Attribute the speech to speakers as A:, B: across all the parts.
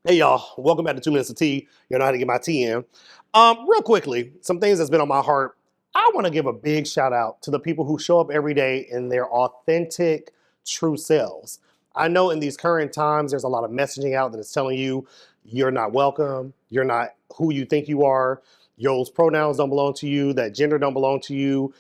A: Hey y'all, welcome back to 2 Minutes of Tea. You know how to get my tea in. Real quickly, some things that's been on my heart. I want to give a big shout out to the people who show up every day in their authentic, true selves. I know in these current times, there's a lot of messaging out that is telling you you're not welcome, you're not who you think you are, those pronouns don't belong to you, that gender don't belong to you,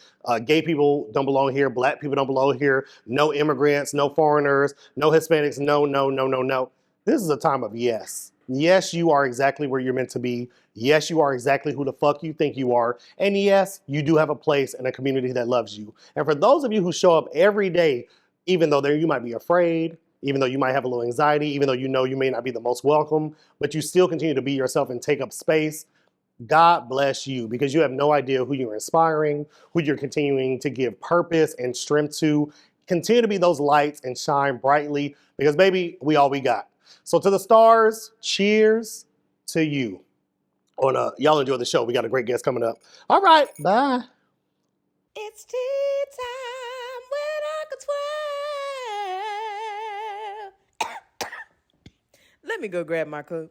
A: gay people don't belong here, black people don't belong here, no immigrants, no foreigners, no Hispanics, no, no, no, no, no. This is a time of yes. Yes, you are exactly where you're meant to be. Yes, you are exactly who the fuck you think you are. And yes, you do have a place in a community that loves you. And for those of you who show up every day, even though you might be afraid, even though you might have a little anxiety, even though you know you may not be the most welcome, but you still continue to be yourself and take up space, God bless you, because you have no idea who you're inspiring, who you're continuing to give purpose and strength to. Continue to be those lights and shine brightly, because baby, we got. So to the stars, cheers to you. Y'all enjoy the show. We got a great guest coming up. All right, bye.
B: It's tea time with Uncle 12. Let me go grab my cup.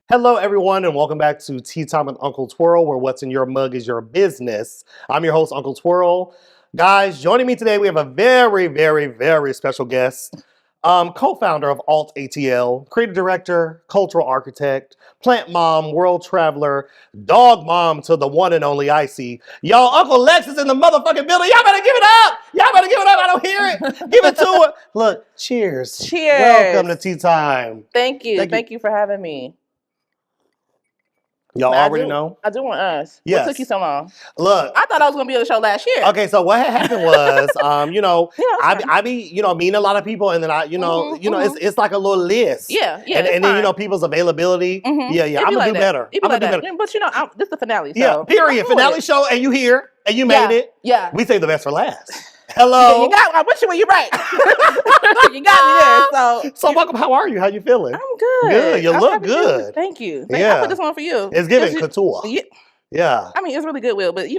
A: Hello, everyone, and welcome back to Tea Time with Uncle Twirl, where what's in your mug is your business. I'm your host, Uncle Twirl. Guys, joining me today, we have a very, very, very special guest. Co-founder of AltAtl, creative director, cultural architect, plant mom, world traveler, dog mom to the one and only Icy. Y'all, Uncle Lex is in the motherfucking building. Y'all better give it up. Y'all better give it up. I don't hear it. Give it to her. Look, cheers.
B: Cheers.
A: Welcome to Tea Time.
B: Thank you. Thank you for having me.
A: Y'all already know?
B: I do want us.
A: Yes.
B: What took you so long?
A: Look.
B: I thought I was going to be on the show last year.
A: Okay, so what had happened was, I be, meeting a lot of people, and then it's like a little list.
B: Yeah.
A: And then, people's availability.
B: Mm-hmm.
A: Yeah. I'm going to do better.
B: I'm going to do better. But, this is the finale. So
A: yeah, period. Finale show, and you here, and you made it.
B: Yeah.
A: We save the best for last. Hello.
B: Yeah, you got. I wish you were. You're right. You got me there.
A: So welcome. How are you? How you feeling?
B: I'm good.
A: Good. You look good.
B: Thank you.
A: Yeah.
B: I put this on for you.
A: It's giving couture. Yeah.
B: I mean, it's really Goodwill, but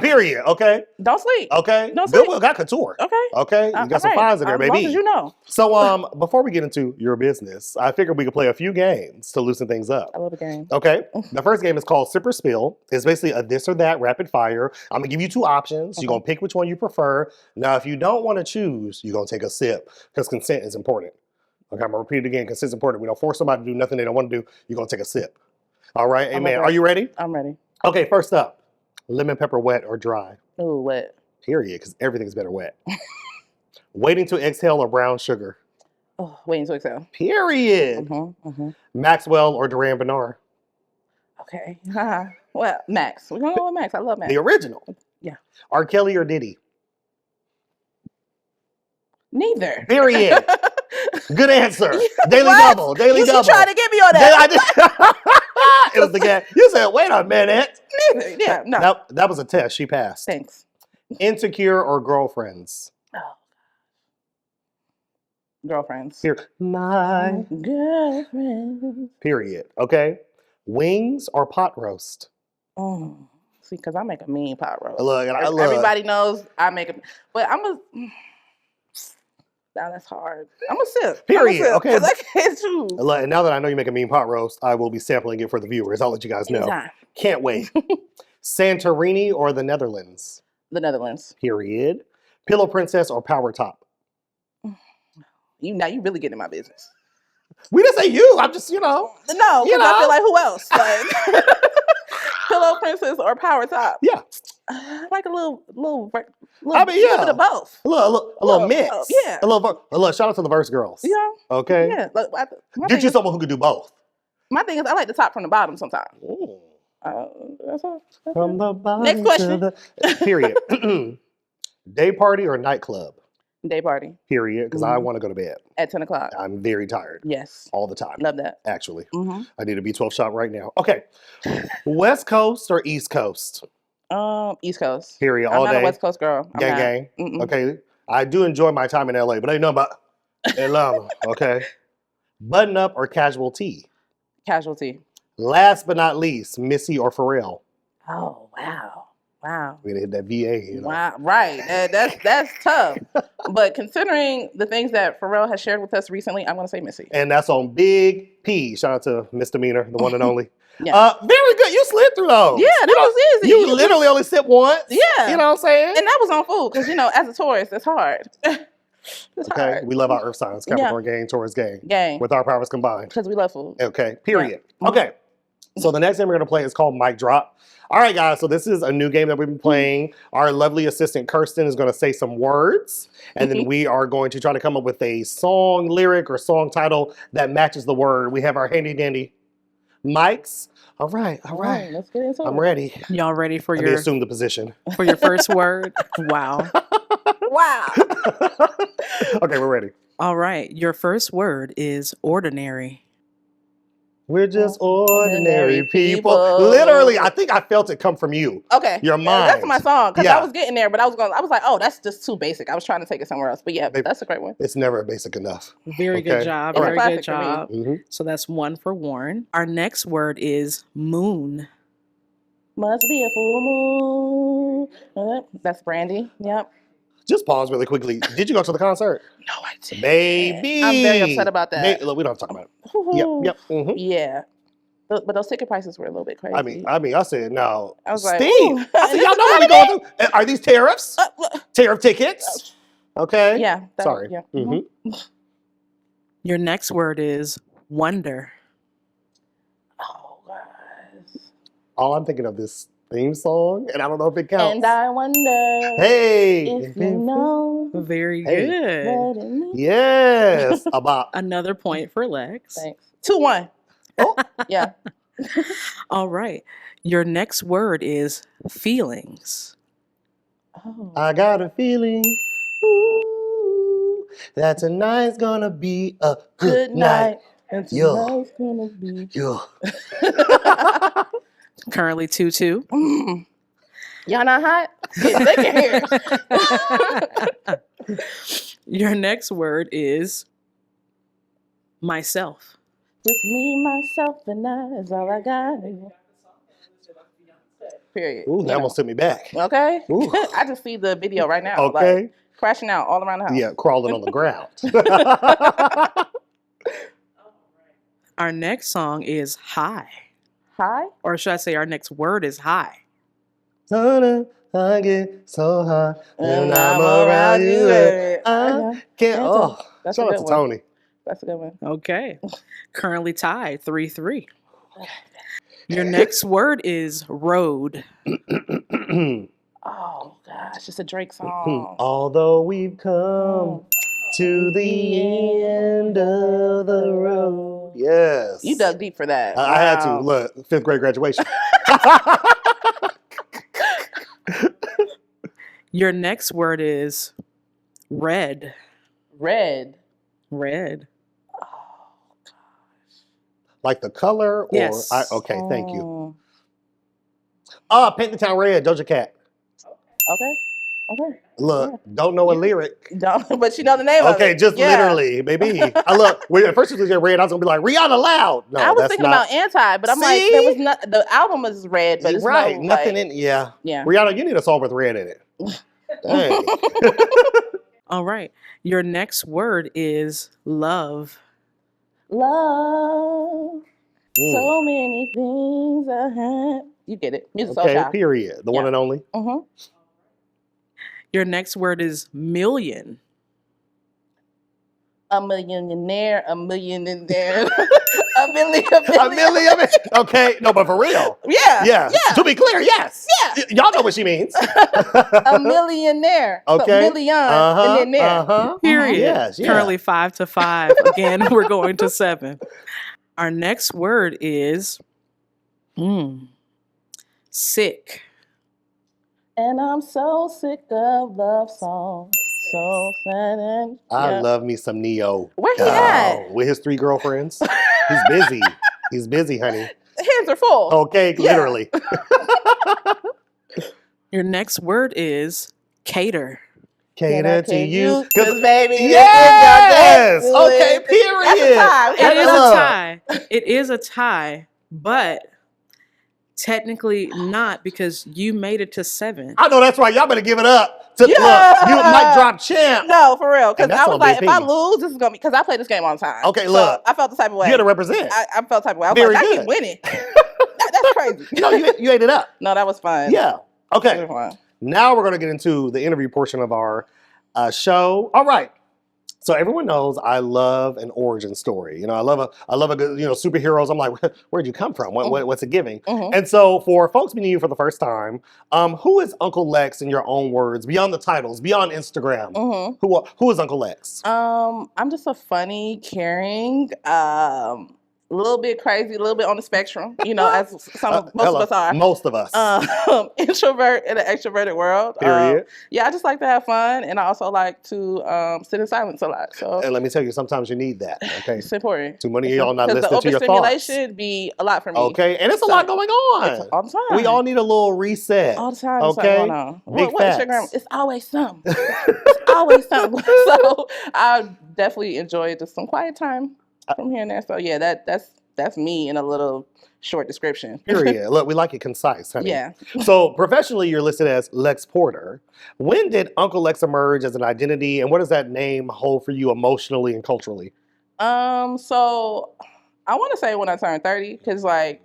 A: Period. Okay.
B: Don't sleep.
A: Okay.
B: Don't sleep.
A: Goodwill got couture.
B: Okay.
A: Okay. You got some finds in there, baby.
B: As long as you know.
A: So, before we get into your business, I figured we could play a few games to loosen things up.
B: I love a game.
A: Okay. The first game is called Sip or Spill. It's basically a this or that rapid fire. I'm going to give you two options. Okay. You're going to pick which one you prefer. Now, if you don't want to choose, you're going to take a sip because consent is important. Okay. I'm going to repeat it again. Consent is important. We don't force somebody to do nothing they don't want to do. You're going to take a sip. All right. Amen. Are you ready?
B: I'm ready.
A: Okay. First up, lemon pepper wet or dry?
B: Ooh, wet.
A: Period. Because everything's better wet. Waiting to exhale or brown sugar?
B: Oh, waiting to exhale.
A: Period. Maxwell or Duran Bernard?
B: Okay. Well, Max. We're going to go with Max. I love Max.
A: The original?
B: Yeah.
A: R. Kelly or Diddy?
B: Neither.
A: Period. Good answer. Daily Double. Daily Double.
B: You tried to get me on that.
A: It was the guy. You said, wait a minute.
B: Neither. Yeah, no.
A: That was a test. She passed.
B: Thanks.
A: Insecure or Girlfriends?
B: Oh. Girlfriends.
A: Here. My
B: girlfriends.
A: Period. Okay. Wings or pot roast?
B: See, because I make a mean pot roast.
A: Look,
B: everybody knows I make a... But I'm a... Now that's hard. I'm a sip.
A: Period. Okay.
B: I can't choose.
A: Look, and now that I know you make a mean pot roast, I will be sampling it for the viewers. I'll let you guys know.
B: Anytime.
A: Can't wait. Santorini or the Netherlands?
B: The Netherlands.
A: Period. Pillow Princess or Power Top?
B: Now you really getting in my business.
A: We didn't say you. I'm just,
B: No, because I feel like who else? Like, Pillow Princess or Power Top?
A: Yeah.
B: Like a little
A: I mean, yeah.
B: bit of both.
A: A little mix.
B: Yeah.
A: A little shout out to the Verse Girls.
B: Yeah.
A: Okay.
B: Yeah.
A: Get you someone who could do both.
B: My thing is, I like the top from the bottom sometimes.
A: Ooh.
B: That's
A: from the bottom.
B: Next question.
A: Period. Day party or nightclub?
B: Day party.
A: Period. Because I want to go to bed.
B: At 10 o'clock.
A: I'm very tired.
B: Yes.
A: All the time.
B: Love that.
A: Actually. I need a B12 shot right now. Okay. West Coast or East Coast?
B: East Coast.
A: Period. All day.
B: I'm not a West Coast girl.
A: Gang. Okay. I do enjoy my time in LA, but I know about Atlanta. Okay. Button up or casual tee?
B: Casual tee.
A: Last but not least, Missy or Pharrell?
B: Oh, wow. Wow.
A: We hit that VA, you know.
B: Wow. Right. That's tough. But considering the things that Pharrell has shared with us recently, I'm going to say Missy.
A: And that's on Big P. Shout out to Misdemeanor, the one and only.
B: Yeah.
A: Very good. You slid through those.
B: Yeah, that was easy.
A: You literally only sipped once.
B: Yeah.
A: You know what I'm saying?
B: And that was on food because, as a tourist, it's hard. It's hard.
A: We love our earth signs. Capricorn gang, Taurus gang.
B: Gang.
A: With our powers combined.
B: Because we love food.
A: Okay, period.
B: Yeah.
A: Okay. So the next game we're going to play is called Mic Drop. All right, guys. So this is a new game that we've been playing. Our lovely assistant, Kirsten, is going to say some words. And then we are going to try to come up with a song lyric or song title that matches the word. We have our handy dandy mics. All right.
B: Let's get into it.
A: I'm ready.
C: Y'all ready for
A: Let me assume the position.
C: for your first word? Wow.
B: Wow.
A: Okay, we're ready.
C: All right. Your first word is ordinary.
A: We're just ordinary people.
B: people.
A: Literally, I think I felt it come from you.
B: Okay.
A: Your
B: Yeah,
A: mind.
B: that's my song. Because
A: Yeah.
B: I was getting there, but I was like, oh, that's just too basic. I was trying to take it somewhere else. But yeah,
A: Babe,
B: that's a great one.
A: It's never basic enough.
C: Very
A: Okay.
C: good job.
B: It's a
C: Very
B: classic
C: good
B: for me.
C: job.
A: Mm-hmm.
C: So that's 1 for Warren. Our next word is moon.
B: Must be a full moon. That's Brandy. Yep.
A: Just pause really quickly. Did you go to the concert?
B: No, I didn't.
A: Baby.
B: I'm very upset about that.
A: Look, we don't have to talk about it. Yep. Mm-hmm.
B: Yeah. But those ticket prices were a little bit crazy.
A: I said, no.
B: I was like,
A: Steve.
B: ooh.
A: I said, y'all know what we going through. Are these tariffs? Tariff tickets? Okay.
B: Yeah.
A: Sorry.
B: Yeah.
A: Mm-hmm.
C: Your next word is wonder.
B: Oh, guys.
A: All I'm thinking of this theme song, and I don't know if it counts.
B: And I wonder
A: Hey.
B: if you know
C: Very
A: Hey.
C: good.
B: what it means.
A: Yes. About.
C: Another point for Lex.
B: Thanks. 2-1.
A: Oh.
B: Yeah.
C: All right. Your next word is feelings.
B: Oh.
A: I got a feeling that tonight's gonna be a good night.
B: And
A: Yeah.
B: tonight's gonna be.
A: Yeah.
C: Currently 2-2.
B: Y'all not hot? Get sick in here.
C: Your next word is myself.
B: Just me, myself, and I is all I got. Period.
A: Ooh,
B: You
A: that
B: know.
A: almost took me back.
B: Okay.
A: Ooh.
B: I just see the video right now.
A: Okay.
B: Like, crashing out all around the house.
A: Yeah, crawling on the ground.
C: Our next song is high.
B: Hi.
C: Or should I say our next word is high?
A: I get so high
B: And I'm around you.
A: I can't. Oh,
B: That's a
A: shout out
B: good
A: to
B: one.
A: Tony.
B: That's a good one.
C: Okay. Currently tied 3-3. Your next word is road.
B: Oh gosh, it's a Drake song.
A: Although we've come to the end of the road. Yes.
B: You dug deep for that.
A: I had to.
B: Wow.
A: Look, 5th grade graduation.
C: Your next word is red.
B: Red.
C: Red.
B: Oh,
A: Like the color or
C: Yes.
A: okay, thank you.
B: oh,
A: Paint the Town Red, Doja Cat.
B: Okay. Okay.
A: Look, don't know a lyric.
B: Don't, but you know the name of it.
A: Okay, just
B: Yeah.
A: literally, baby. I look, when at first you was red, I was gonna be like, Rihanna Loud. No,
B: I was
A: that's
B: thinking
A: not,
B: about Anti, but I'm like, there was not. The album is red, but it's
A: right.
B: no,
A: Nothing
B: like,
A: in yeah.
B: Yeah.
A: Rihanna, you need a song with red in it. Dang.
C: All right. Your next word is love.
B: Love.
A: Mm.
B: So many things I had. You get it. Music Soul
A: Okay,
B: Child.
A: period. The one
B: Yeah.
A: and only.
B: Mm-hmm.
C: Your next word is million.
B: A millionaire, a millionaire, a million.
A: A million. Okay, no, but for real.
B: Yeah.
A: Yeah.
B: Yeah.
A: To be clear, yes.
B: Yeah.
A: Y'all know what she means.
B: A millionaire.
A: Okay.
B: So million and then there.
A: Uh-huh.
C: Period.
A: Yes, yeah.
C: Currently 5-5. Again, we're going to 7. Our next word is sick.
B: And I'm so sick of love songs. So sad and
A: I love me some Neo.
B: Where he at?
A: With his 3 girlfriends. He's busy. He's busy, honey.
B: Hands are full.
A: Okay,
B: Yeah.
A: literally.
C: Your next word is cater.
A: Cater to you.
B: Cause baby,
A: Yes!
B: this is your
A: Okay,
B: day.
A: period.
B: That's a tie.
C: It is
A: Look.
C: a tie. It is a tie, but Technically not, because you made it to 7.
A: I know that's right. Y'all better give it up. To,
B: Yeah.
A: Look, you mic drop champ.
B: No, for real. Because
A: And that's
B: I was
A: on
B: like,
A: BP.
B: if I lose, this is gonna be because I play this game all the time.
A: Okay,
B: So
A: look.
B: I felt the type of way.
A: You got to represent.
B: I felt the type of way. I was
A: Very
B: like, I
A: good.
B: keep winning. That's crazy.
A: No, you ate it up.
B: No, that was fun.
A: Yeah. Okay.
B: Super fun.
A: Now we're going to get into the interview portion of our show. All right. So everyone knows I love an origin story. You know, I love a good, superheroes. I'm like, where'd you come from? What's it giving?
B: Mhm.
A: And so for folks meeting you for the first time, who is Uncle Lex in your own words, beyond the titles, beyond Instagram?
B: Mhm.
A: Who is Uncle Lex?
B: I'm just a funny, caring, a little bit crazy, a little bit on the spectrum, as most of us are.
A: Most of us.
B: Introvert in an extroverted world.
A: Period.
B: Yeah, I just like to have fun, and I also like to sit in silence a lot. So
A: And let me tell you, sometimes you need that. Okay.
B: it's important.
A: Too many of y'all not listening
B: the
A: to your thoughts.
B: overstimulation be a lot for me.
A: Okay, and it's a lot going on.
B: It's all the time.
A: We all need a little reset.
B: All the time.
A: Okay,
B: Going on.
A: big
B: What Instagram?
A: facts.
B: It's always something. It's always something. So I definitely enjoy just some quiet time from here and there. So yeah, that's me in a little short description.
A: Period. Look, we like it concise, honey.
B: Yeah.
A: So professionally, you're listed as Lex Porter. When did Uncle Lex emerge as an identity, and what does that name hold for you emotionally and culturally?
B: So I want to say when I turned 30, because like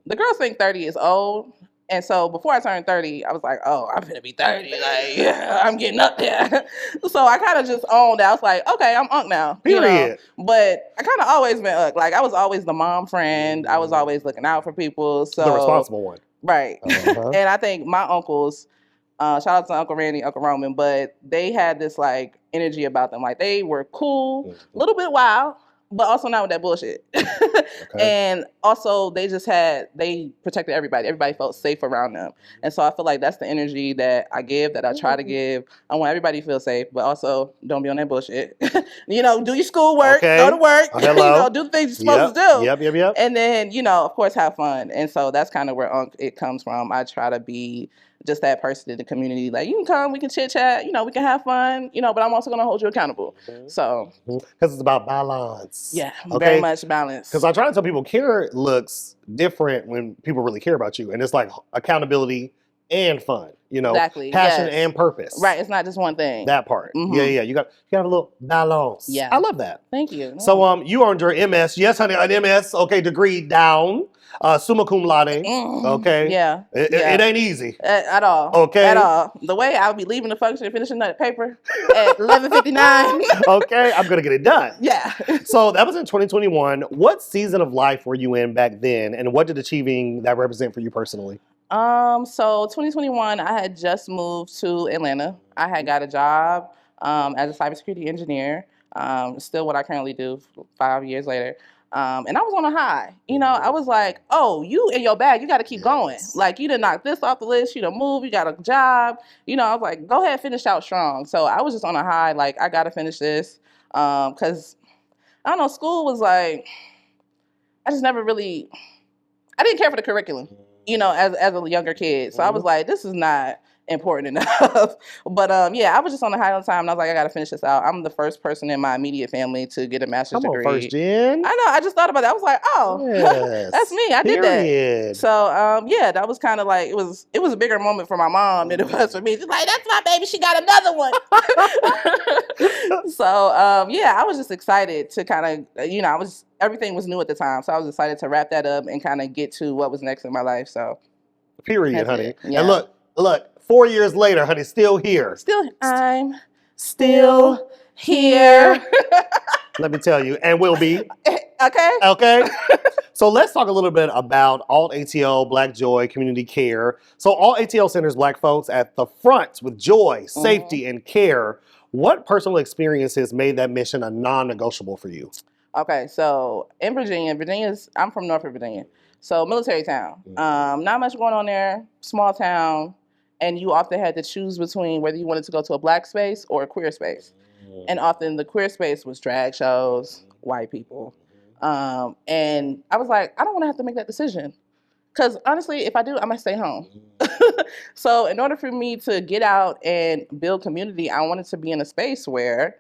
B: the girls think 30 is old. And so before I turned 30, I was like, oh, I'm gonna be 30. Like, yeah, I'm getting up there. So I kind of just owned that. I was like, okay, I'm Unc now.
A: Period.
B: But I kind of always been Unc. Like, I was always the mom friend. I was always looking out for people. So
A: The responsible one.
B: Right.
A: Uh-huh.
B: And I think my uncles, shout out to Uncle Randy, Uncle Roman, but they had this like energy about them. Like they were cool, a little bit wild, but also not with that bullshit. And also they protected everybody. Everybody felt safe around them. And so I feel like that's the energy that I give, that I try to give. I want everybody to feel safe, but also don't be on that bullshit. Do your schoolwork, go to work, do the things you're supposed to do.
A: Yep.
B: And then, of course, have fun. And so that's kind of where it comes from. I try to be just that person in the community. Like, you can come, we can chit chat, we can have fun, but I'm also going to hold you accountable. So.
A: Because it's about balance.
B: Yeah, very much balance.
A: Because I try to tell people care looks different when people really care about you. And it's like accountability and fun,
B: exactly.
A: Passion and purpose.
B: Right, it's not just one thing.
A: That part.
B: Mm-hmm.
A: Yeah. You got a little balance.
B: Yeah.
A: I love that.
B: Thank you.
A: So you earned your MS. Yes, honey, an MS, degree down. Summa cum laude. Okay.
B: Yeah.
A: It ain't easy.
B: At all.
A: Okay.
B: At all. The way I'll be leaving the function and finishing that paper at 11:59.
A: Okay, I'm gonna get it done.
B: Yeah.
A: So that was in 2021. What season of life were you in back then, and what did achieving that represent for you personally?
B: So 2021, I had just moved to Atlanta. I had got a job as a cybersecurity engineer. Still what I currently do 5 years later. And I was on a high. I was like, oh, you in your bag, you got to keep going. Like, you done knock this off the list, you done move, you got a job. I was like, go ahead, finish out strong. So I was just on a high, like, I got to finish this. Because, I don't know, school was like, I just never really, I didn't care for the curriculum, as a younger kid. So I was like, this is not important enough. But I was just on a high all the time, and I was like, I gotta finish this out. I'm the first person in my immediate family to get a master's degree.
A: Come on, first gen.
B: I know. I just thought about that. I was like, oh,
A: yes.
B: that's me. I did that. So that was kind of like it was a bigger moment for my mom than it was for me. She's like, that's my baby. She got another one. So I was just excited to kind of everything was new at the time, so I was excited to wrap that up and kind of get to what was next in my life. So.
A: Period, honey.
B: Yeah.
A: And look. 4 years later, honey, still here.
B: I'm still here.
A: Let me tell you, and will be.
B: Okay.
A: So let's talk a little bit about AltAtl, Black Joy, Community Care. So AltAtl centers Black folks at the front with joy, safety, and care. What personal experiences made that mission a non-negotiable for you?
B: Okay, so in Virginia, I'm from Norfolk, Virginia. So military town. Not much going on there, small town. And you often had to choose between whether you wanted to go to a Black space or a queer space. And often the queer space was drag shows, white people. And I was like, I don't want to have to make that decision. Because honestly, if I do, I might stay home. So in order for me to get out and build community, I wanted to be in a space where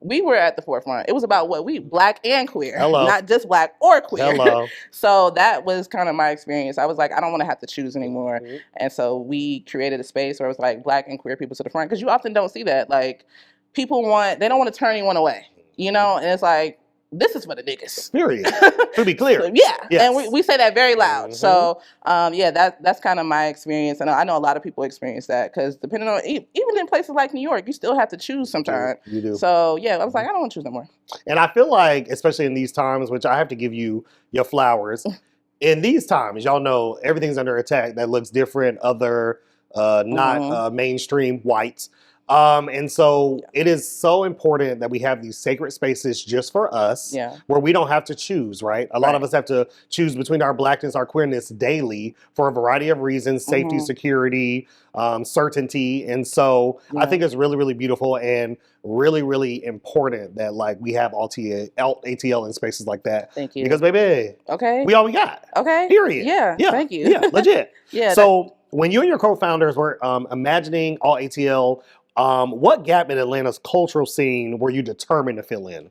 B: we were at the forefront. It was about what we black and queer,
A: Hello.
B: not just black or queer.
A: Hello.
B: So that was kind of my experience. I was like, I don't want to have to choose anymore.
A: Mhm.
B: And so we created a space where it was like black and queer people to the front, because you often don't see that. Like, they don't want to turn anyone away, you know? And it's like, this is for the niggas.
A: Period. To be clear.
B: So, yeah.
A: Yes.
B: And we say that very loud.
A: Mhm.
B: So, yeah, that's kind of my experience. And I know a lot of people experience that, because depending on, even in places like New York, you still have to choose sometimes.
A: You do.
B: So, yeah, I was like, I don't want to choose no more.
A: And I feel like, especially in these times, which I have to give you your flowers, in these times, y'all know everything's under attack that looks different, other, not mainstream whites. And so it is so important that we have these sacred spaces just for us, where we don't have to choose, right? A lot of us have to choose between our blackness, our queerness daily for a variety of reasons, safety, security, certainty. And so I think it's really, really beautiful and really, really important that like we have AltAtl in spaces like that.
B: Thank you.
A: Because baby, we all we got.
B: Okay.
A: Period.
B: Yeah. Thank you.
A: Yeah, legit. So
B: that,
A: when you and your co-founders were imagining AltAtl, what gap in Atlanta's cultural scene were you determined to fill in?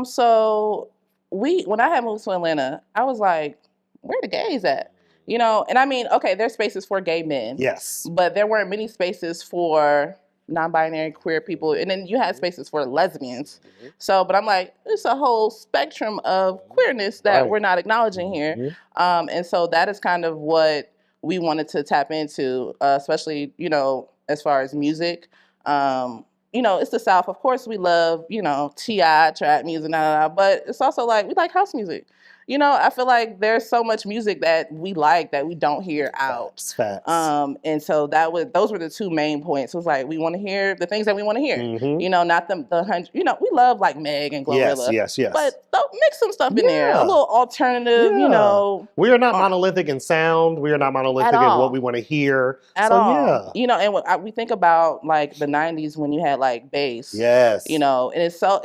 B: So when I had moved to Atlanta, I was like, where the gays at? You know, and I mean, okay, there's spaces for gay men.
A: Yes.
B: But there weren't many spaces for non-binary queer people. And then you had spaces for lesbians. So, but I'm like, it's a whole spectrum of queerness that we're not acknowledging here. And so that is kind of what we wanted to tap into, especially, you know, as far as music. You know, it's the South. Of course, we love, you know, T.I., trap music, but it's also like, we like house music. You know, I feel like there's so much music that we like that we don't hear out.
A: Facts.
B: And so those were the two main points. It was like, we want to hear the things that we want to hear. You know, not the 100, you know, we love like Meg and Glorilla.
A: Yes.
B: But mix some stuff in there. A little alternative, you know.
A: We are not monolithic in sound. We are not monolithic in what we want to hear.
B: At all. You know, and we think about like the 90s when you had like bass.
A: Yes.
B: You know, and it's so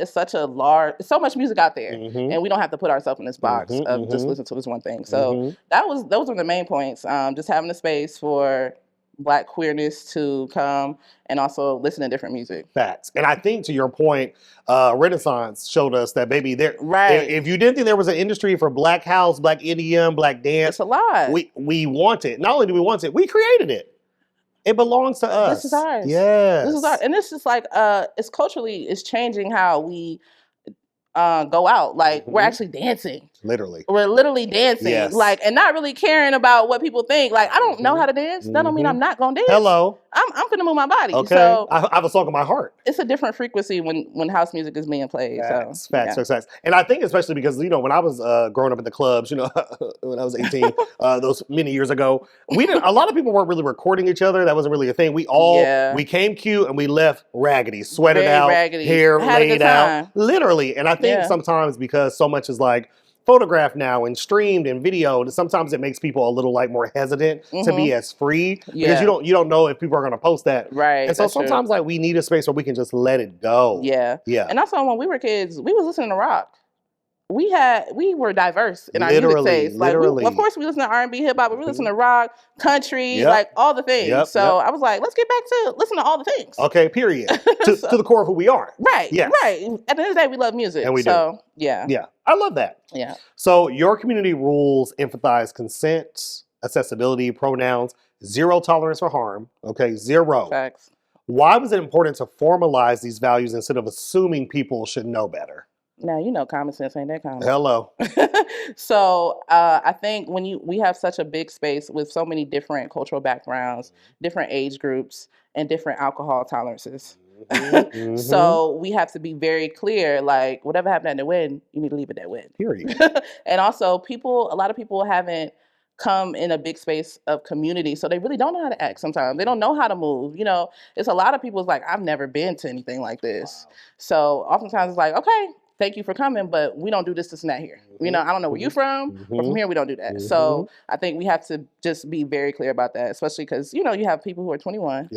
B: much music out there. And we don't have to put ourselves in this box of just listen to this one thing. So those were the main points. Just having a space for Black queerness to come and also listen to different music.
A: Facts. And I think to your point, Renaissance showed us that baby, if you didn't think there was an industry for Black house, Black EDM, Black dance,
B: it's a lot.
A: We want it. Not only do we want it, we created it. It belongs to us.
B: This is ours.
A: Yes.
B: This is ours. And this is like it's changing how we go out. Like we're actually dancing.
A: Literally.
B: We're literally dancing.
A: Yes.
B: Like, and not really caring about what people think. Like, I don't know how to dance. That don't mean I'm not gonna dance.
A: Hello.
B: I'm gonna move my body.
A: Okay.
B: So
A: I have a song in my heart.
B: It's a different frequency when house music is being played.
A: Facts. And I think especially because, you know, when I was growing up in the clubs, you know, when I was 18, those many years ago, a lot of people weren't really recording each other. That wasn't really a thing. We came cute and we left raggedy, sweated out, hair laid out. Literally. And I think sometimes because so much is like photographed now and streamed and videoed, sometimes it makes people a little like more hesitant to be as free because you don't know if people are going to post that.
B: Right.
A: And so sometimes like we need a space where we can just let it go.
B: Yeah. And also when we were kids, we was listening to rock. We were diverse in our music taste. Like of course we listen to R&B, hip hop, but we listen to rock, country, like all the things. So I was like, let's get back to listen to all the things.
A: Okay, period. to the core of who we are.
B: Right.
A: Yes.
B: Right. At the end of the day, we love music.
A: And we do.
B: Yeah.
A: Yeah. I love that.
B: Yeah.
A: So your community rules emphasize consent, accessibility, pronouns, zero tolerance for harm. Okay, zero.
B: Facts.
A: Why was it important to formalize these values instead of assuming people should know better?
B: Now, you know, common sense ain't that common.
A: Hello.
B: So I think when we have such a big space with so many different cultural backgrounds, different age groups, and different alcohol tolerances. So we have to be very clear, like whatever happened at the wedding, you need to leave it at wedding.
A: Period.
B: And also a lot of people haven't come in a big space of community, so they really don't know how to act sometimes. They don't know how to move. You know, it's a lot of people's like, I've never been to anything like this. Wow. So oftentimes it's like, okay, thank you for coming, but we don't do this and that here. You know, I don't know where you're from, but from here we don't do that. So I think we have to just be very clear about that, especially because, you know, you have people who are 21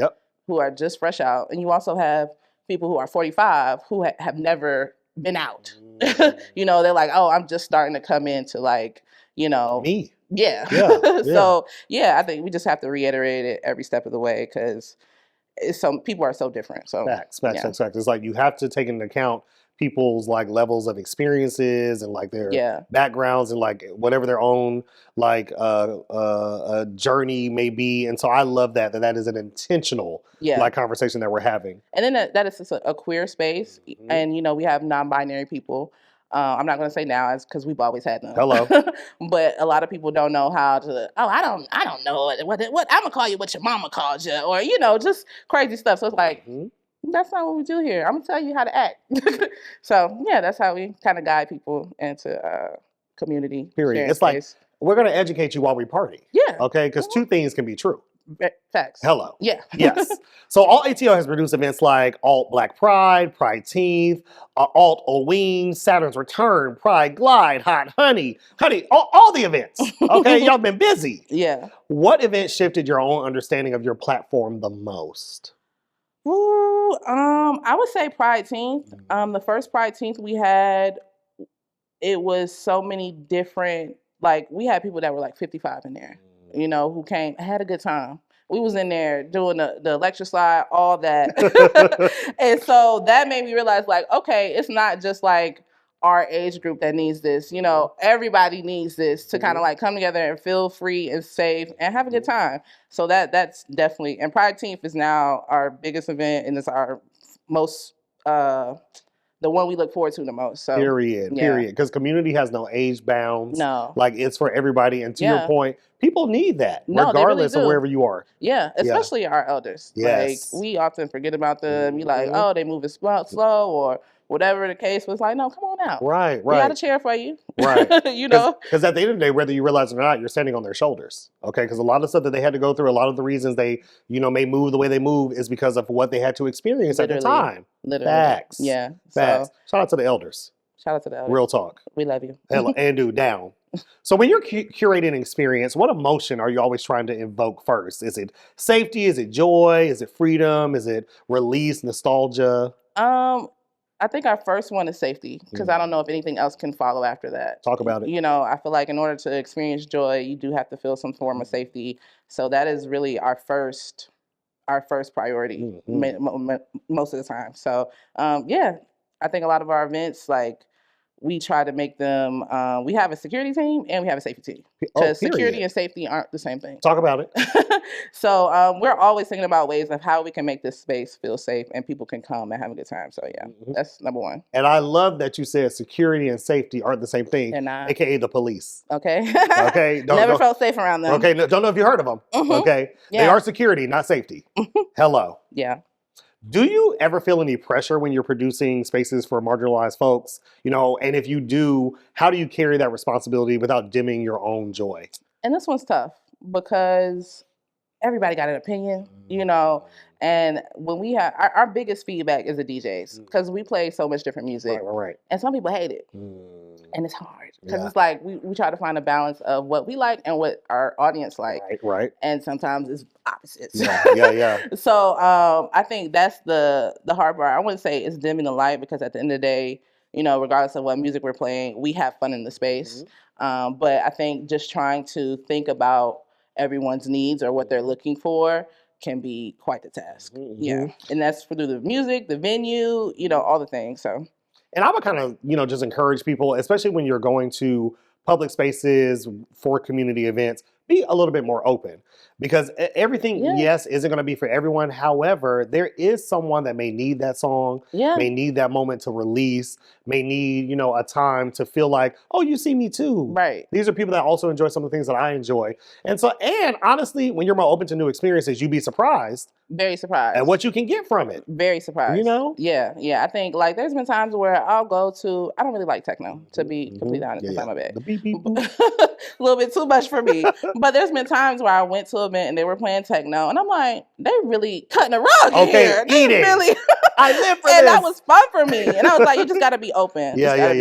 B: who are just fresh out, and you also have people who are 45 who have never been out. You know, they're like, oh, I'm just starting to come into like, you know.
A: Me.
B: Yeah. So, yeah, I think we just have to reiterate it every step of the way because some people are so different. So
A: Facts.
B: yeah.
A: It's like you have to take into account people's like levels of experiences and like their
B: Yeah.
A: backgrounds and like whatever their own like journey may be. And so I love that is an intentional
B: Yeah.
A: like conversation that we're having.
B: And then that is just a queer space,
A: Mhm.
B: and we have non-binary people. I'm not going to say now, as because we've always had them.
A: Hello.
B: But a lot of people don't know how to. Oh, I don't know what I'm gonna call you what your mama called you, or just crazy stuff. So it's like
A: Mhm.
B: that's not what we do here. I'm gonna tell you how to act. So yeah, that's how we kind of guide people into community.
A: Period.
B: sharing
A: It's like
B: space.
A: we're gonna educate you while we party.
B: Yeah.
A: Okay, because two things can be true.
B: Facts.
A: Hello.
B: Yeah.
A: Yes. So AltAtl has produced events like Alt Black Pride, Prideteenth, Alt Halloween, Saturn's Return, Pride Glide, Hot Honey, all the events. Okay, y'all been busy.
B: Yeah.
A: What event shifted your own understanding of your platform the most?
B: Ooh, I would say Prideteenth. The first Prideteenth we had, it was so many different. Like we had people that were like 55 in there, who came, had a good time. We was in there doing the lecture slide, all that. And so that made me realize, like, okay, it's not just like our age group that needs this. Everybody needs this to kind of like come together and feel free and safe and have a good time. So that's definitely, and Prideteenth is now our biggest event, and it's our most the one we look forward to the most. So
A: Period. Because community has no age bounds.
B: No.
A: Like it's for everybody. And to your point, people need that,
B: No,
A: regardless
B: they really
A: of
B: do.
A: wherever you are.
B: Yeah, especially our elders.
A: Yes.
B: Like we often forget about them. You like,
A: Mhm.
B: oh, they moving slow or whatever the case was. Like, no, come on out.
A: Right.
B: We got a chair for you.
A: Right.
B: Because
A: at the end of the day, whether you realize it or not, you're standing on their shoulders. Okay. Because a lot of stuff that they had to go through, a lot of the reasons they, may move the way they move is because of what they had to experience at the time.
B: Literally.
A: Facts.
B: Yeah.
A: Facts.
B: So,
A: shout out to the elders.
B: shout out to the elders.
A: Real talk.
B: We love you.
A: And do down. So when you're curating an experience, what emotion are you always trying to invoke first? Is it safety? Is it joy? Is it freedom? Is it release, nostalgia?
B: I think our first one is safety, because I don't know if anything else can follow after that.
A: Talk about it.
B: I feel like in order to experience joy, you do have to feel some form of safety. So that is really our first priority most of the time. So I think a lot of our events, like, we try to make them, we have a security team and we have a safety team. Because security and safety aren't the same thing.
A: Talk about it.
B: So we're always thinking about ways of how we can make this space feel safe and people can come and have a good time. So that's number one.
A: And I love that you said security and safety aren't the same thing, aka the police.
B: Okay.
A: Okay.
B: Never felt safe around them.
A: Okay. Don't know if you heard of them. Okay.
B: Yeah.
A: They are security, not safety. Hello.
B: Yeah.
A: Do you ever feel any pressure when you're producing spaces for marginalized folks? And if you do, how do you carry that responsibility without dimming your own joy?
B: And this one's tough because everybody got an opinion, and when we have our biggest feedback is the DJs, because we play so much different music.
A: Right.
B: And some people hate it. And it's hard because it's like we try to find a balance of what we like and what our audience like.
A: Right.
B: And sometimes it's opposites.
A: Yeah.
B: So I think that's the hard part. I wouldn't say it's dimming the light, because at the end of the day, regardless of what music we're playing, we have fun in the space. But I think just trying to think about everyone's needs or what they're looking for can be quite the task. Yeah. And that's through the music, the venue, all the things. So.
A: And I would kind of, just encourage people, especially when you're going to public spaces for community events, be a little bit more open, because everything, yes, isn't going to be for everyone. However, there is someone that may need that song, may need that moment to release, may need, a time to feel like, oh, you see me too.
B: Right.
A: These are people that also enjoy some of the things that I enjoy. And honestly, when you're more open to new experiences, you'd be surprised.
B: Very surprised.
A: And what you can get from it.
B: Very surprised. Yeah. I think, like, there's been times where I'll go to, I don't really like techno, to be completely honest. It's not my bag.
A: The beep, beep, boop.
B: A little bit too much for me. But there's been times where I went to an event and they were playing techno, and I'm like, they really cutting a rug here.
A: Eat it.
B: Really.
A: I live for
B: and
A: this.
B: that was fun for me. And I was like, you just got to be open.
A: Yeah.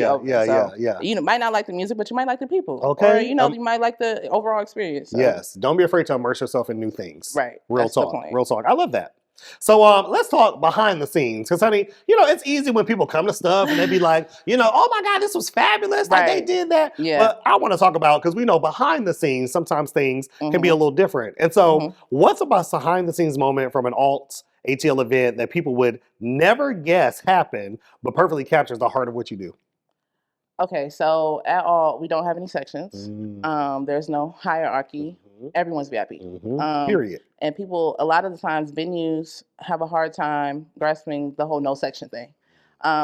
B: You might not like the music, but you might like the people.
A: Okay.
B: Or, you might like the overall experience. So.
A: Yes. Don't be afraid to immerse yourself in new things.
B: Right.
A: Real
B: That's
A: talk.
B: the point.
A: Real talk. I love that. So let's talk behind the scenes, because honey, it's easy when people come to stuff and they be like, oh my God, this was fabulous. Like they did that.
B: Yeah.
A: But I want to talk about, because we know behind the scenes, sometimes things can be a little different. And so what's a behind the scenes moment from an alt ATL event that people would never guess happened, but perfectly captures the heart of what you do?
B: Okay, so at all, we don't have any sections. There's no hierarchy.
A: Mhm.
B: Everyone's VIP.
A: Period.
B: And people, a lot of the times, venues have a hard time grasping the whole no section thing.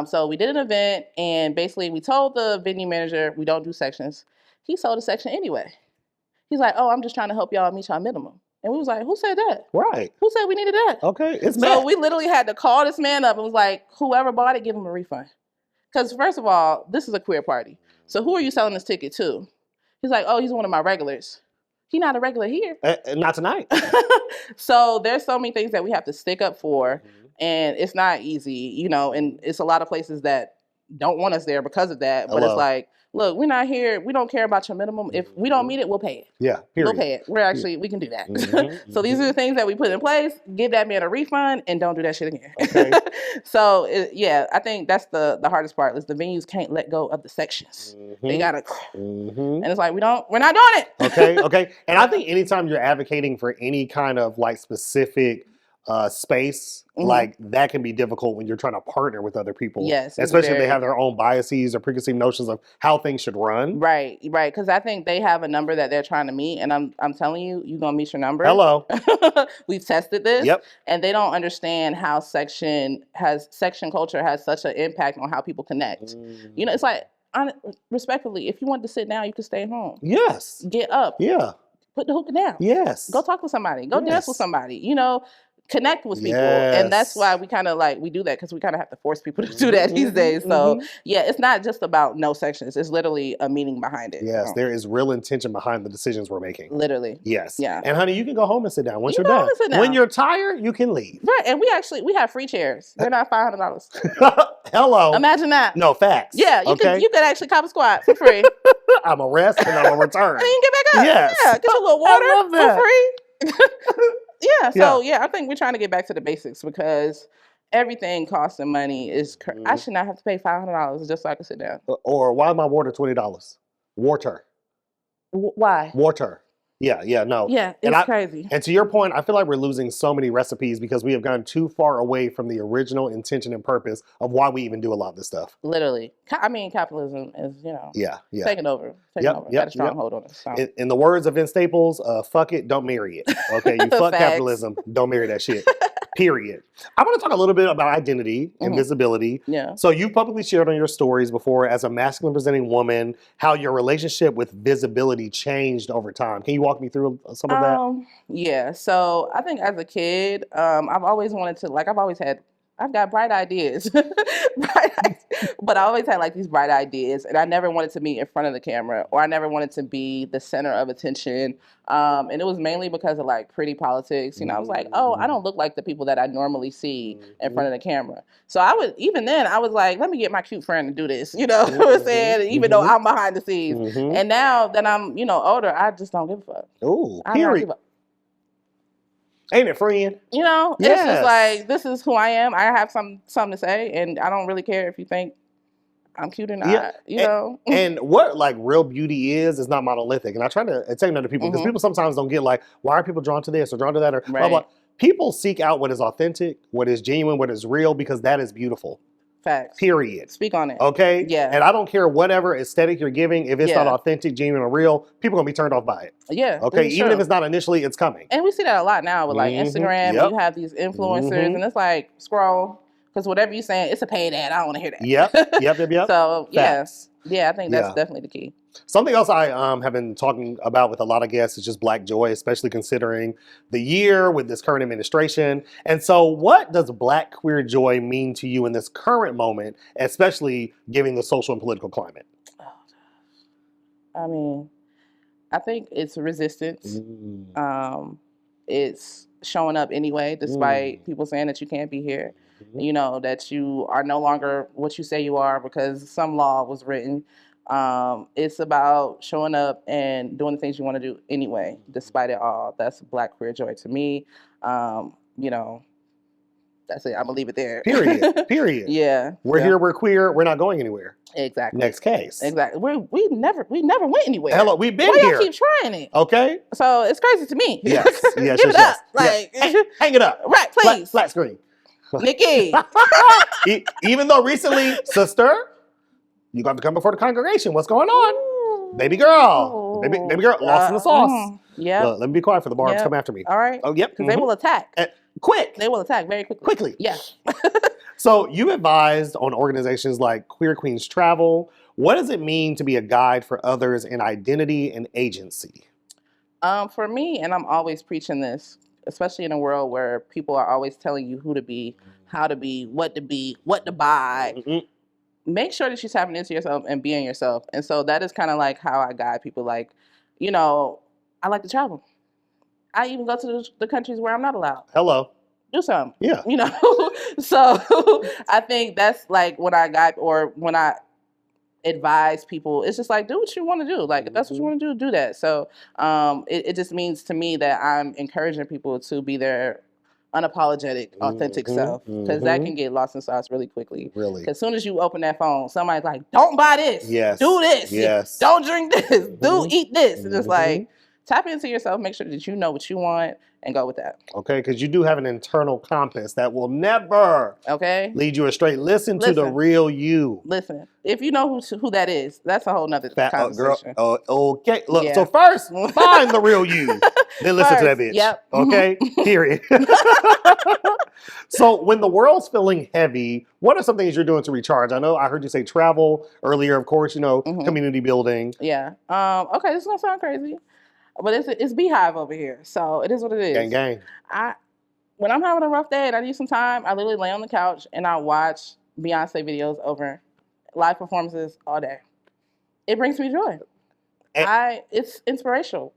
B: So we did an event, and basically we told the venue manager we don't do sections. He sold a section anyway. He's like, "Oh, I'm just trying to help y'all meet y'all minimum." And we was like, "Who said that?
A: Right.
B: Who said we needed that?"
A: Okay. It's
B: So
A: met.
B: we literally had to call this man up and was like, "Whoever bought it, give him a refund." Because first of all, this is a queer party. So who are you selling this ticket to? He's like, "Oh, he's one of my regulars." He's not a regular here.
A: Not tonight.
B: So there's so many things that we have to stick up for, and it's not easy, you know, and it's a lot of places that don't want us there because of that. But it's
A: Hello.
B: like, look, we're not here. We don't care about your minimum. If we don't meet it, we'll pay it.
A: Yeah.
B: We'll
A: Period.
B: pay it. We're actually, we can do that.
A: Mhm,
B: So these are the things that we put in place. Give that man a refund and don't do that shit again.
A: Okay.
B: So yeah, I think that's the hardest part is the venues can't let go of the sections. They gotta, and it's like we're not doing it.
A: Okay. And I think anytime you're advocating for any kind of like specific space, like that can be difficult when you're trying to partner with other people.
B: Yes, it's
A: especially if they
B: very-
A: have their own biases or preconceived notions of how things should run.
B: Right. Because I think they have a number that they're trying to meet, and I'm telling you, you're gonna meet your number.
A: Hello.
B: We've tested this.
A: Yep.
B: And they don't understand how section culture has such an impact on how people connect. You know, it's like respectfully, if you want to sit down, you can stay home.
A: Yes.
B: Get up.
A: Yeah.
B: Put the hookah down.
A: Yes.
B: Go talk with somebody. Go dance with
A: Yes.
B: somebody. You know, connect with people. And that's
A: Yes.
B: why we kind of we do that because we kind of have to force people to do that these days. So yeah, it's not just about no sections. It's literally a meaning behind it.
A: Yes, there is real intention behind the decisions we're making.
B: Literally.
A: Yes.
B: Yeah.
A: And honey, you can go home and sit down once
B: You
A: you're
B: can go
A: done.
B: home and sit
A: When
B: down.
A: you're tired, you can leave.
B: Right. And we have free chairs. They're not $500.
A: Hello.
B: Imagine that.
A: No, facts.
B: Yeah, you
A: okay?
B: could actually cop a squat for free.
A: I'm a rest and I'm a return.
B: And then you can get back up.
A: Yes.
B: Yeah, get you a little water
A: love that.
B: for free. Yeah, so yeah, I think we're trying to get back to the basics because everything costing money is I should not have to pay $500 just so I can sit down.
A: Or why my water $20? Water.
B: Why?
A: Water. Yeah, no.
B: Yeah, it's crazy.
A: And to your point, I feel like we're losing so many recipes because we have gone too far away from the original intention and purpose of why we even do a lot of this stuff.
B: Literally. I mean, capitalism is, taking over. Got a stronghold on us. So.
A: In the words of Vince Staples, fuck it, don't marry it. Okay, you fuck
B: Facts.
A: capitalism, don't marry that shit. Period. I want to talk a little bit about identity and visibility.
B: Yeah.
A: So you've publicly shared on your stories before as a masculine presenting woman how your relationship with visibility changed over time. Can you walk me through some of that?
B: Yeah. So I think as a kid, I've always wanted to, I've got bright ideas, but I always had these bright ideas, and I never wanted to be in front of the camera, or I never wanted to be the center of attention. And it was mainly because of pretty politics. You know, I was like, oh, I don't look like the people that I normally see in front of the camera. So even then I was like, let me get my cute friend to do this. You know what I'm saying? Even though I'm behind the scenes. And now that I'm, older, I just don't give a fuck.
A: Ooh,
B: I don't give a
A: Ain't it, friend?
B: You know,
A: Yes.
B: it's just this is who I am. I have something to say, and I don't really care if you think I'm cute or not. You know.
A: And what real beauty is not monolithic. And I try to explain that to people because people sometimes don't get why are people drawn to this or drawn to that or blah blah. People seek out what is authentic, what is genuine, what is real because that is beautiful.
B: Facts.
A: Period.
B: Speak on it.
A: Okay?
B: Yeah.
A: And I don't care whatever aesthetic you're giving, if it's not authentic, genuine, or real, people are going to be turned off by it.
B: Yeah.
A: Okay? Even if it's not initially, it's coming.
B: And we see that a lot now with Instagram.
A: Yep.
B: You have these influencers, and it's scroll. Because whatever you're saying, it's a paid ad. I don't want to hear that.
A: Yep.
B: So,
A: Facts.
B: yeah, I think that's definitely the key.
A: Something else I have been talking about with a lot of guests is just Black joy, especially considering the year with this current administration. And so what does Black queer joy mean to you in this current moment, especially given the social and political climate?
B: I mean, I think it's resistance. It's showing up anyway, despite people saying that you can't be here. You know, that you are no longer what you say you are because some law was written. It's about showing up and doing the things you want to do anyway, despite it all. That's Black queer joy to me. You know, That's it. I'm gonna leave it there.
A: Period. Period.
B: Yeah.
A: We're here. We're queer. We're not going anywhere.
B: Exactly.
A: Next case.
B: Exactly. We never went anywhere.
A: Hello, we've been
B: Why
A: here.
B: y'all keep trying it?
A: Okay.
B: So it's crazy to me.
A: Yes. Yes.
B: Give it up. Like,
A: hang it up.
B: Right, please.
A: Flat screen.
B: Nikki.
A: Even though recently, sister, you got to come before the congregation. What's going on? Baby girl. Baby girl. Lost in the sauce.
B: Yeah.
A: Let me be quiet for the barbs. Come after me.
B: All right.
A: Oh, yep.
B: Because they will attack.
A: Quick.
B: They will attack very quickly.
A: Quickly.
B: Yeah.
A: So you advised on organizations like Queer Queens Travel. What does it mean to be a guide for others in identity and agency?
B: For me, and I'm always preaching this, especially in a world where people are always telling you who to be, how to be, what to buy.
A: Mm-hmm.
B: Make sure that you're tapping into yourself and being yourself. And so that is kind of like how I guide people. Like, you know, I like to travel. I even go to the countries where I'm not allowed.
A: Hello.
B: Do something.
A: Yeah.
B: You know? So I think that's like when I guide or when I advise people, it's just like, do what you want to do. Like, if that's what you want to do that. So it just means to me that I'm encouraging people to be their unapologetic, authentic self, because that can get lost in sauce really quickly.
A: Really.
B: As soon as you open that phone, somebody's like, don't buy this.
A: Yes.
B: Do this.
A: Yes.
B: Don't drink this. Do eat this. And it's like, tap into yourself, make sure that you know what you want, and go with that.
A: Okay, because you do have an internal compass that will never lead you astray. Listen to the real you.
B: Listen, if you know who that is, that's a whole nother conversation.
A: Girl, okay, look, so first, find the real you, then listen to that bitch.
B: Yep.
A: Okay, period. So when the world's feeling heavy, what are some things you're doing to recharge? I know I heard you say travel earlier, of course, you know, community building.
B: Yeah. Okay, this is gonna sound crazy, but it's Beehive over here, so it is what it is.
A: Gang.
B: When I'm having a rough day and I need some time, I literally lay on the couch and I watch Beyonce videos over live performances all day. It brings me joy. It's inspirational.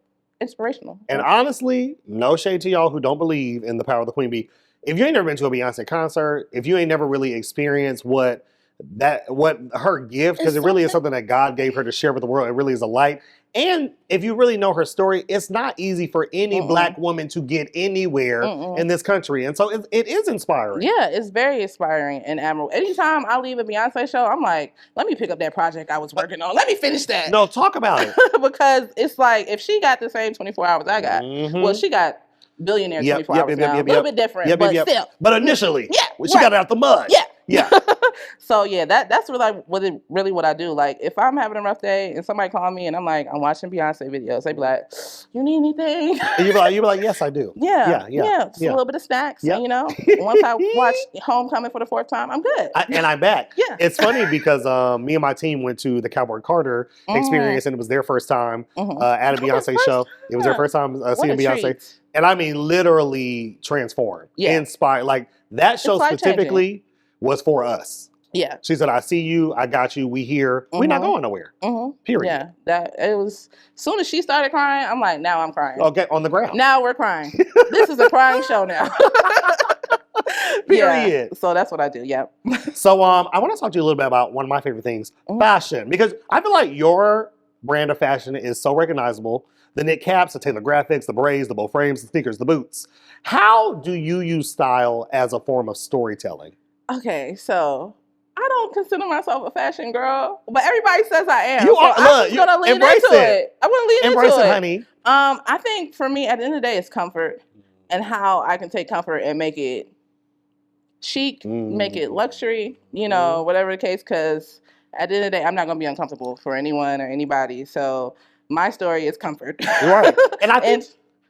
A: And honestly, no shade to y'all who don't believe in the power of the Queen Bee. If you ain't never been to a Beyonce concert, if you ain't never really experienced what her gift, because it really is something that God gave her to share with the world. It really is a light. And if you really know her story, it's not easy for any Black woman to get anywhere in this country. And so it is inspiring.
B: Yeah, it's very inspiring and admirable. Anytime I leave a Beyonce show, I'm like, let me pick up that project I was working on. Let me finish that.
A: No, talk about it.
B: Because it's like, if she got the same 24 hours I got, well, she got billionaire 24 hours now. A little bit different, but still.
A: But initially,
B: she
A: got it out the mud. Yeah.
B: So yeah, that's really what I do. Like, if I'm having a rough day and somebody call me and I'm like, I'm watching Beyonce videos, they be like, you need anything? And you be like, yes, I do. Yeah. Just a little bit of snacks. And, you know, once I watch Homecoming for the 4th time, I'm good.
A: And I'm back.
B: Yeah.
A: It's funny because me and my team went to the Cowboy Carter experience, and it was their first time at a Beyonce show. It was their first time seeing Beyonce. And I mean, literally transformed, inspired. Like, that show specifically was for us. Yeah. She said, I see you, I got you, we here. We're not going nowhere. Period.
B: Yeah. That it was, as soon as she started crying, I'm like, now I'm crying.
A: Okay, on the ground.
B: Now we're crying. This is a crying show now.
A: Period.
B: Yeah. So that's what I do. Yeah.
A: So I want to talk to you a little bit about one of my favorite things, fashion. Because I feel like your brand of fashion is so recognizable. The knit caps, the tailored graphics, the berets, the bow frames, the sneakers, the boots. How do you use style as a form of storytelling?
B: Okay, so I don't consider myself a fashion girl, but everybody says I am.
A: You are.
B: So I'm just gonna lean into it. I'm gonna lean
A: into it. Embrace it, honey.
B: I think for me, at the end of the day, it's comfort and how I can take comfort and make it chic, make it luxury, you know, whatever the case. Because at the end of the day, I'm not gonna be uncomfortable for anyone or anybody. So my story is comfort.
A: Right, and I think.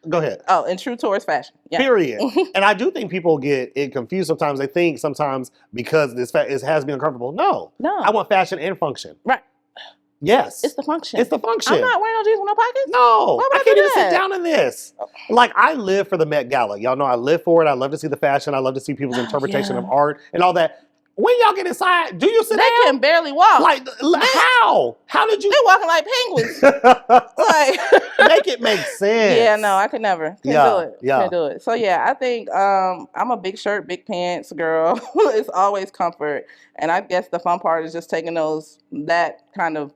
A: Go ahead.
B: Oh, and true towards fashion. Yeah.
A: Period. And I do think people get it confused sometimes. They think sometimes because it has been uncomfortable. No. I want fashion and function.
B: Right.
A: Yes.
B: It's the function.
A: It's the function.
B: I'm not wearing no jeans with no pockets.
A: No. I can't even sit down in this. Like, I live for the Met Gala. Y'all know I live for it. I love to see the fashion. I love to see people's interpretation of art and all that. When y'all get inside, do you sit down?
B: They can barely walk.
A: Like, how? How did you?
B: They're walking like penguins. Like,
A: make it make sense.
B: Yeah, no, I could never. Can't do it.
A: Yeah.
B: Can't do it. So yeah, I think I'm a big shirt, big pants girl. It's always comfort. And I guess the fun part is just taking that kind of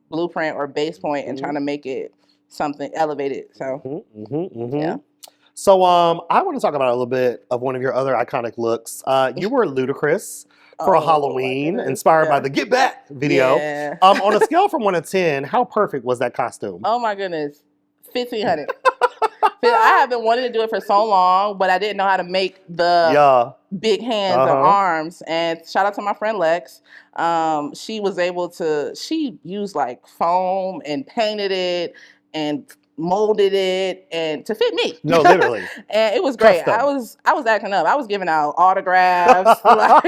B: blueprint or base point and trying to make it something elevated. So yeah.
A: So I want to talk about a little bit of one of your other iconic looks. You were ludicrous for
B: Oh, my
A: Halloween,
B: goodness.
A: inspired by
B: Yeah.
A: the Get Back video.
B: Yeah.
A: On a scale from 1 to 10, how perfect was that costume?
B: Oh my goodness. 1,500. I have been wanting to do it for so long, but I didn't know how to make the
A: Yeah.
B: big hands or arms. And shout out to my friend Lex. She was able to, she used like foam and painted it and molded it and to fit me.
A: No, literally.
B: And it was great.
A: Custom.
B: I was acting up. I was giving out autographs. Like,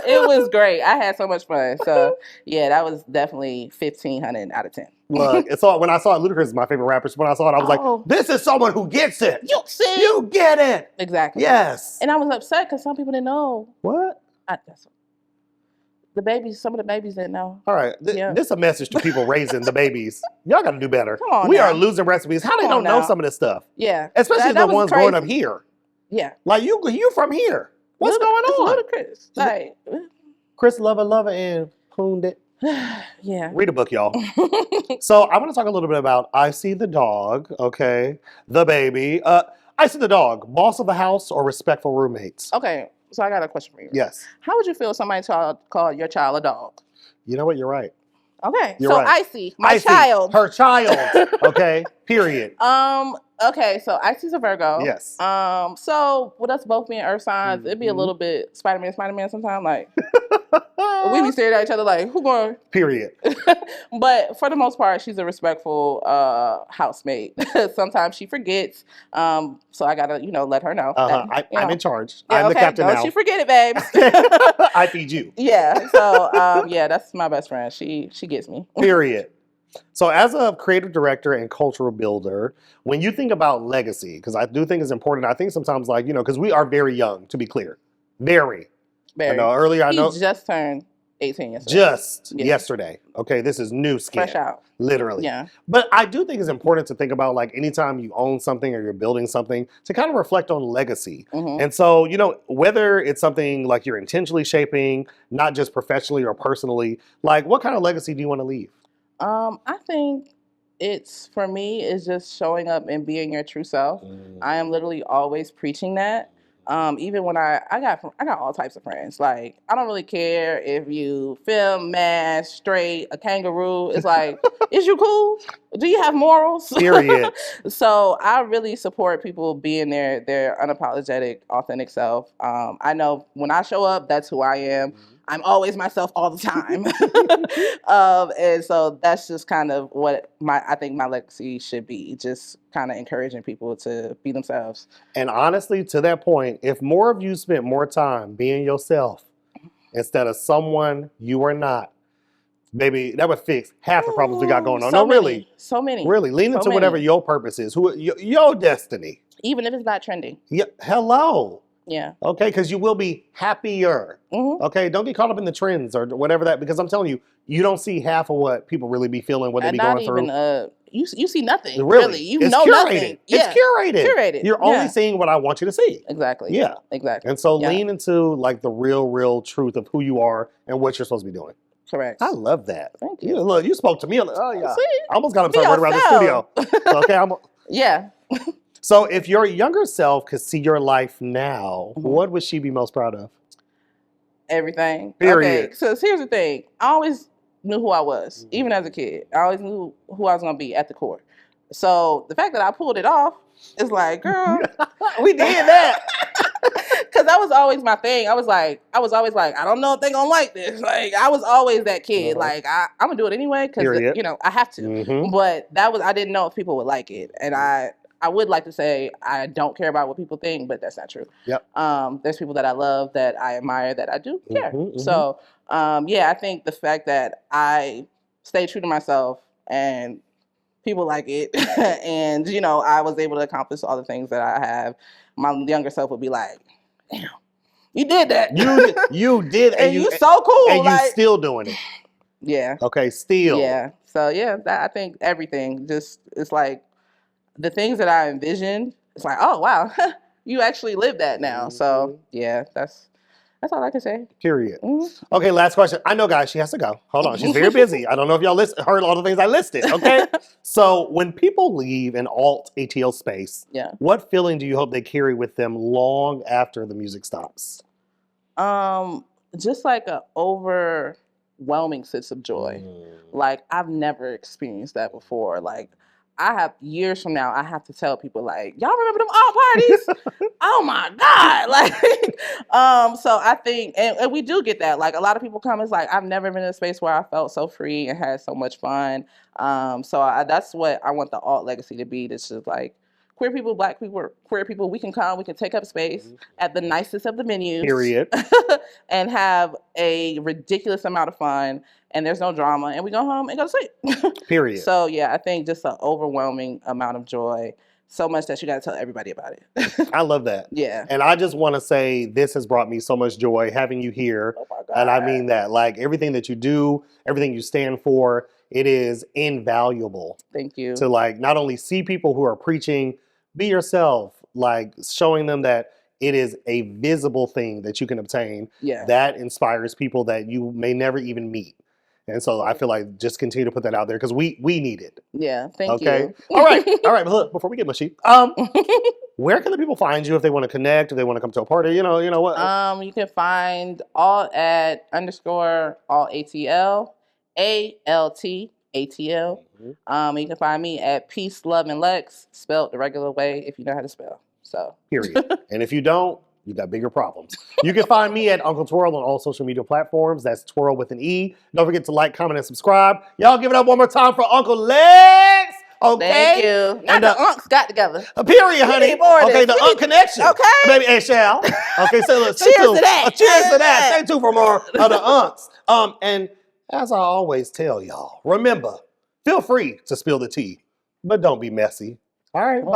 B: it was great. I had so much fun. So yeah, that was definitely 1,500 out of 10.
A: Look, when I saw it, Ludacris is my favorite rapper. So when I saw it, I was like, this is someone who gets it.
B: You see?
A: You get it.
B: Exactly.
A: Yes.
B: And I was upset because some people didn't know.
A: What?
B: The babies, some of the babies didn't know.
A: All right. This is a message to people raising the babies. Y'all got to do better.
B: Come on
A: we
B: now.
A: are losing recipes. How they don't know some of this stuff?
B: Yeah.
A: Especially the ones growing up here.
B: Yeah.
A: Like you from here. What's going on?
B: Ludicrous. Like,
A: Chris Lover and Pooned It.
B: Yeah.
A: Read a book, y'all. So I want to talk a little bit about I See the Dog, okay? The baby. I See the Dog, boss of the house or respectful roommates?
B: Okay, so I got a question for you.
A: Yes.
B: How would you feel if somebody called your child a dog?
A: You know what? You're right.
B: Okay.
A: You're
B: so
A: right.
B: Icy, my child.
A: Her child. Okay. Period.
B: Okay, so Icy's a Virgo.
A: Yes.
B: So with us both being earth signs, it'd be a little bit Spider-Man sometimes. Like we be staring at each other like, who going?
A: Period.
B: But for the most part, she's a respectful housemate. Sometimes she forgets. So I gotta, let her know. That,
A: I'm in charge.
B: Yeah,
A: I'm the captain
B: don't
A: now.
B: you forget it, babes.
A: I feed you.
B: Yeah. So yeah, that's my best friend. She gets me.
A: Period. So as a creative director and cultural builder, when you think about legacy, because I do think it's important, I think sometimes because we are very young, to be clear. Very. I know earlier,
B: He just turned 18 yesterday.
A: Yesterday. Okay, this is new skin.
B: Fresh out.
A: Literally.
B: Yeah.
A: But I do think it's important to think about anytime you own something or you're building something to kind of reflect on legacy.
B: Mm-hmm.
A: And so, whether it's something like you're intentionally shaping, not just professionally or personally, what kind of legacy do you want to leave?
B: I think for me, it's just showing up and being your true self. I am literally always preaching that. Even when I got all types of friends. Like, I don't really care if you femme, mash, straight, a kangaroo. It's like, is you cool? Do you have morals?
A: Period.
B: So I really support people being their unapologetic, authentic self. I know when I show up, that's who I am. I'm always myself all the time. And so that's just kind of what I think my legacy should be. Just kind of encouraging people to be themselves.
A: And honestly, to that point, if more of you spent more time being yourself instead of someone you are not, maybe that would fix half the problems we got going on. Really.
B: So many.
A: Really. Lean into whatever your purpose is, your destiny.
B: Even if it's not trending.
A: Yeah. Hello.
B: Yeah.
A: Okay, because you will be happier.
B: Mm-hmm.
A: Okay, don't get caught up in the trends or whatever because I'm telling you, you don't see half of what people really be feeling, what they be going through.
B: You see nothing.
A: Really.
B: You
A: it's
B: know
A: curated.
B: nothing.
A: It's curated. You're only seeing what I want you to see.
B: Exactly.
A: Yeah.
B: Exactly.
A: And so lean into the real truth of who you are and what you're supposed to be doing.
B: Correct.
A: I love that.
B: Thank you.
A: Look, you spoke to me. Oh yeah.
B: See?
A: I almost got him right around the studio. Okay.
B: Yeah.
A: So if your younger self could see your life now, what would she be most proud of?
B: Everything.
A: Period.
B: Okay, so here's the thing. I always knew who I was, even as a kid. I always knew who I was going to be at the core. So the fact that I pulled it off is like, girl,
A: we did that.
B: Because that was always my thing. I was always like, I don't know if they're going to like this. Like, I was always that kid. Like, I'm going to do it anyway because, I have to. But I didn't know if people would like it. And I would like to say I don't care about what people think, but that's not true.
A: Yep.
B: There's people that I love, that I admire, that I do care. So, I think the fact that I stay true to myself and people like it, and I was able to accomplish all the things that I have, my younger self would be like, damn, you did that.
A: You did,
B: and you so cool,
A: and you still doing it.
B: Yeah.
A: Okay, still.
B: Yeah. So I think everything it's like the things that I envisioned. It's like, oh wow, you actually live that now. So yeah, That's all I can say.
A: Period.
B: Mhm.
A: Okay, last question. I know, guys, she has to go. Hold on. She's very busy. I don't know if y'all heard all the things I listed, okay? So when people leave an AltAtl space,
B: Yeah.
A: what feeling do you hope they carry with them long after the music stops?
B: Just like a overwhelming sense of joy. Like I've never experienced that before. Like I have years from now, I have to tell people like, y'all remember them all parties? Oh my God. Like, so I think, and we do get that. Like a lot of people come, it's like, I've never been in a space where I felt so free and had so much fun. That's what I want the alt legacy to be. This is like queer people, black people, queer people, we can come, we can take up space at the nicest of the venues.
A: Period.
B: And have a ridiculous amount of fun, and there's no drama, and we go home and go to sleep.
A: Period.
B: So yeah, I think just an overwhelming amount of joy, so much that you got to tell everybody about it.
A: I love that.
B: Yeah.
A: And I just want to say this has brought me so much joy having you here.
B: Oh my God.
A: And I mean that. Like everything that you do, everything you stand for, it is invaluable.
B: Thank you.
A: To like not only see people who are preaching, be yourself, like showing them that it is a visible thing that you can obtain.
B: Yeah.
A: That inspires people that you may never even meet. And so I feel like just continue to put that out there because we need it.
B: Yeah, thank
A: Okay.
B: you.
A: All right. But look, before we get mushy, where can the people find you if they want to connect, if they want to come to a party? You know what?
B: You can find all at _AltAtl, AltAtl. You can find me at Peace, Love, and Lex, spelled the regular way if you know how to spell. So.
A: Period. And if you don't, you got bigger problems. You can find me at Uncle Twirl on all social media platforms. That's Twirl with an E. Don't forget to like, comment, and subscribe. Y'all give it up one more time for Uncle Lex. Okay.
B: Thank you. Not the unks got together.
A: A period, honey. Okay, the Unk connection.
B: Okay.
A: Baby, and shall. Okay, so look,
B: Cheers to that.
A: Cheers to that. Stay tuned for more of the Unks. And as I always tell y'all, remember, feel free to spill the tea, but don't be messy. All right, bye.